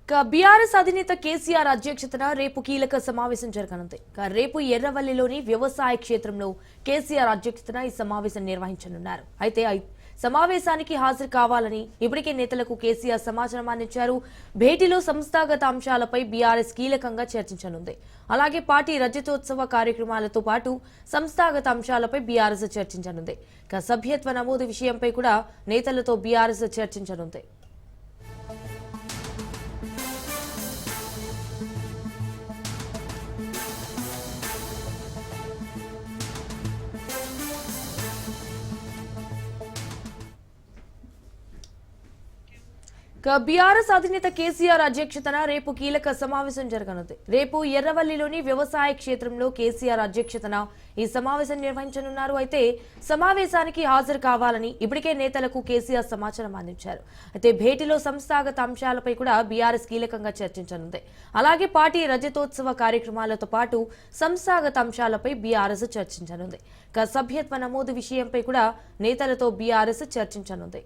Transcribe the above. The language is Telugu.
బీఆర్ఎస్ అధినేత కేసీఆర్ అధ్యక్షతన రేపు కీలక సమావేశం జరగనుంది. రేపు ఎర్రవల్లిలోని వ్యవసాయ క్షేత్రంలో కేసీఆర్ అధ్యక్షతన ఈ సమావేశం నిర్వహించనున్నారు. అయితే సమావేశానికి హాజరు కావాలని ఇప్పటికే నేతలకు కేసీఆర్ సమాచారం అందించారు. భేటీలో సంస్థాగత అంశాలపై బీఆర్ఎస్ కీలకంగా చర్చించనుంది. అలాగే పార్టీ రజతోత్సవ కార్యక్రమాలతో పాటు సంస్థాగత అంశాలపై బీఆర్ఎస్ చర్చించనుంది. సభ్యత్వ నమోదు విషయంపై కూడా నేతలతో బీఆర్ఎస్ చర్చించనుంది. బీఆర్ఎస్ అధినేత కేసీఆర్ అధ్యక్షతన రేపు కీలక సమావేశం జరగనుంది. రేపు ఎర్రవల్లిలోని వ్యవసాయ క్షేత్రంలో కేసీఆర్ అధ్యక్షతన ఈ సమావేశం నిర్వహించనున్నారు. అయితే సమావేశానికి హాజరు కావాలని ఇప్పటికే నేతలకు కేసీఆర్ సమాచారం అందించారు. అయితే భేటీలో సంస్థాగత అంశాలపై కూడా బీఆర్ఎస్ కీలకంగా చర్చించనుంది. అలాగే పార్టీ రజతోత్సవ కార్యక్రమాలతో పాటు సంస్థాగత అంశాలపై బీఆర్ఎస్ చర్చించనుంది. సభ్యత్వ నమోదు విషయంపై కూడా నేతలతో బీఆర్ఎస్ చర్చించనుంది.